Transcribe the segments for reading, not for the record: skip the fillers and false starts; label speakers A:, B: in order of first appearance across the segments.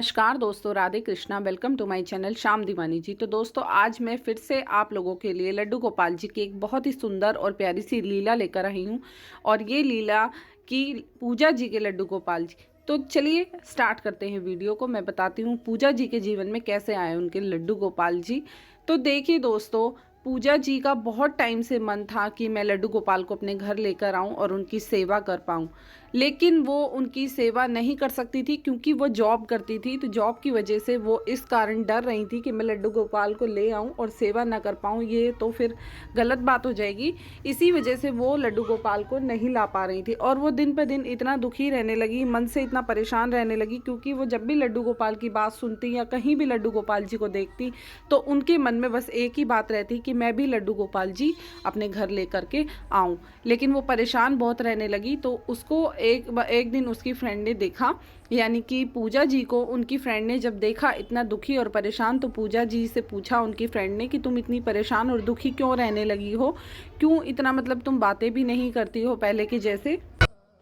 A: नमस्कार दोस्तों, Radhe Krishna. Welcome to my channel Shyam Deewani ji. तो दोस्तों, आज मैं फिर से आप लोगों के लिए लड्डू गोपाल जी की एक बहुत ही सुंदर और प्यारी सी लीला लेकर आई हूँ। और ये लीला की पूजा जी के लड्डू गोपाल जी। तो चलिए स्टार्ट करते हैं वीडियो को। मैं बताती हूँ पूजा जी के जीवन में कैसे आए उनके लड्डू गोपाल जी। तो देखिए दोस्तों, पूजा जी का बहुत टाइम से मन था कि मैं लड्डू गोपाल को अपने घर लेकर आऊं और उनकी सेवा कर पाऊं, लेकिन वो उनकी सेवा नहीं कर सकती थी क्योंकि वो जॉब करती थी। तो जॉब की वजह से वो इस कारण डर रही थी कि मैं लड्डू गोपाल को ले आऊं और सेवा ना कर पाऊं, ये तो फिर गलत बात हो जाएगी। इसी वजह से वो लड्डू गोपाल को नहीं ला पा रही थी और वो दिन पर दिन इतना दुखी रहने लगी, मन से इतना परेशान रहने लगी, क्योंकि वो जब भी लड्डू गोपाल की बात सुनती या कहीं भी लड्डू गोपाल जी को देखती तो उनके मन में बस एक ही बात रहती कि मैं भी लड्डू गोपाल जी अपने घर लेकर के आऊं। लेकिन वो परेशान बहुत रहने लगी। तो उसको एक दिन उसकी फ्रेंड ने देखा, यानी कि पूजा जी को उनकी फ्रेंड ने जब देखा इतना दुखी और परेशान, तो पूजा जी से पूछा उनकी फ्रेंड ने कि तुम इतनी परेशान और दुखी क्यों रहने लगी हो, क्यों इतना मतलब तुम बातें भी नहीं करती हो पहले के जैसे।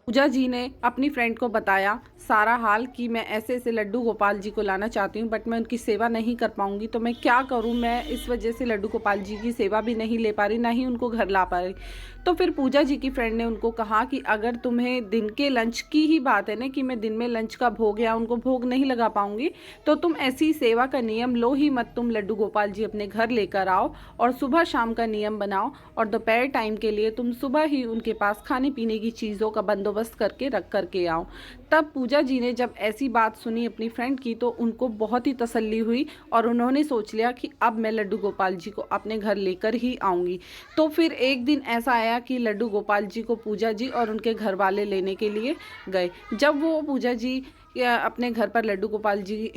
A: पूजा जी ने अपनी फ्रेंड को बताया सारा हाल कि मैं ऐसे ऐसे लड्डू गोपाल जी को लाना चाहती हूँ, बट मैं उनकी सेवा नहीं कर पाऊँगी, तो मैं क्या करूँ। मैं इस वजह से लड्डू गोपाल जी की सेवा भी नहीं ले पा रही, ना ही उनको घर ला पा रही। तो फिर पूजा जी की फ्रेंड ने उनको कहा कि अगर तुम्हें दिन के लंच की ही बात है ना, कि मैं दिन में लंच का भोग या उनको भोग नहीं लगा पाऊँगी, तो तुम ऐसी सेवा का नियम लो ही मत। तुम लड्डू गोपाल जी अपने घर लेकर आओ और सुबह शाम का नियम बनाओ, और दोपहर टाइम के लिए तुम सुबह ही उनके पास खाने पीने की चीज़ों का बंदोबस्त करके रख करके आओ। तब पूजा जी ने जब ऐसी बात सुनी अपनी फ्रेंड की, तो उनको बहुत ही तसल्ली हुई और उन्होंने सोच लिया कि अब मैं लड्डू गोपाल जी को अपने घर लेकर ही आऊँगी। तो फिर एक दिन ऐसा आया कि लड्डू गोपाल जी को पूजा जी और उनके घर वाले लेने के लिए गए। जब वो पूजा जी या अपने घर पर लड्डू गोपाल जी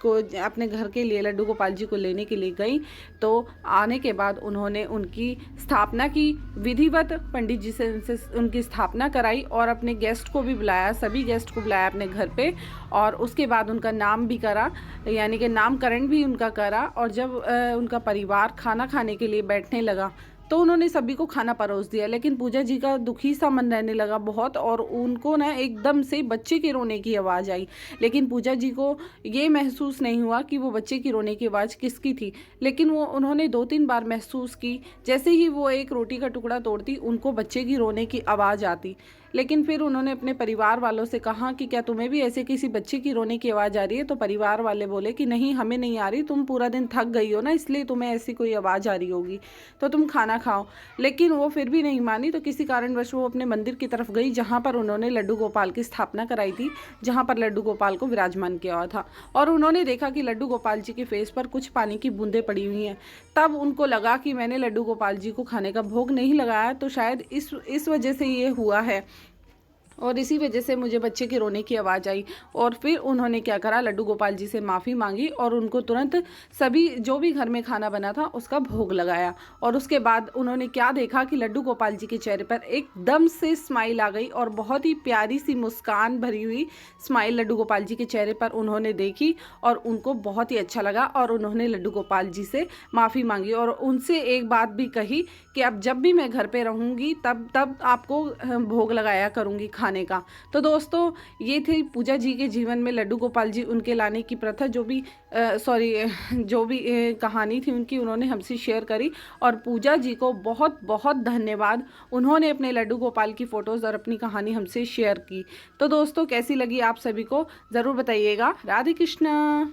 A: को अपने घर के लिए लड्डू गोपाल जी को लेने के लिए गई, तो आने के बाद उन्होंने उनकी स्थापना की, विधिवत पंडित जी से उनकी स्थापना कराई और अपने गेस्ट को भी बुलाया, सभी गेस्ट को बुलाया अपने घर पे। और उसके बाद उनका नाम भी करा, यानी कि नामकरण भी उनका करा। और जब उनका परिवार खाना खाने के लिए बैठने लगा, तो उन्होंने सभी को खाना परोस दिया। लेकिन पूजा जी का दुखी सा मन रहने लगा बहुत, और उनको ना एकदम से बच्चे के रोने की आवाज़ आई। लेकिन पूजा जी को ये महसूस नहीं हुआ कि वो बच्चे की रोने की आवाज़ किसकी थी, लेकिन वो उन्होंने 2-3 बार महसूस की। जैसे ही वो एक रोटी का टुकड़ा तोड़ती, उनको बच्चे की रोने की आवाज़ आती। लेकिन फिर उन्होंने अपने परिवार वालों से कहा कि क्या तुम्हें भी ऐसे किसी बच्चे की रोने की आवाज़ आ रही है। तो परिवार वाले बोले कि नहीं, हमें नहीं आ रही, तुम पूरा दिन थक गई हो ना, इसलिए तुम्हें ऐसी कोई आवाज़ आ रही होगी, तो तुम खाना खाओ। लेकिन वो फिर भी नहीं मानी। तो किसी कारणवश वो अपने मंदिर की तरफ गई, जहाँ पर उन्होंने लड्डू गोपाल की स्थापना कराई थी, जहाँ पर लड्डू गोपाल को विराजमान किया हुआ था। और उन्होंने देखा कि लड्डू गोपाल जी के फेस पर कुछ पानी की बूंदें पड़ी हुई हैं। तब उनको लगा कि मैंने लड्डू गोपाल जी को खाने का भोग नहीं लगाया, तो शायद इस वजह से ये हुआ है, और इसी वजह से मुझे बच्चे के रोने की आवाज़ आई। और फिर उन्होंने क्या करा, लड्डू गोपाल जी से माफ़ी मांगी और उनको तुरंत सभी जो भी घर में खाना बना था उसका भोग लगाया। और उसके बाद उन्होंने क्या देखा कि लड्डू गोपाल जी के चेहरे पर एकदम से स्माइल आ गई, और बहुत ही प्यारी सी मुस्कान भरी हुई स्माइल लड्डू गोपाल जी के चेहरे पर उन्होंने देखी, और उनको बहुत ही अच्छा लगा। और उन्होंने लड्डू गोपाल जी से माफ़ी मांगी और उनसे एक बात भी कही कि अब जब भी मैं घर पे रहूँगी तब आपको भोग लगाया करूँगी खाने का। तो दोस्तों, ये थी पूजा जी के जीवन में लड्डू गोपाल जी उनके लाने की प्रथा, जो भी कहानी थी उनकी, उन्होंने हमसे शेयर करी। और पूजा जी को बहुत बहुत धन्यवाद, उन्होंने अपने लड्डू गोपाल की फ़ोटोज़ और अपनी कहानी हमसे शेयर की। तो दोस्तों, कैसी लगी आप सभी को ज़रूर बताइएगा। राधे कृष्णा।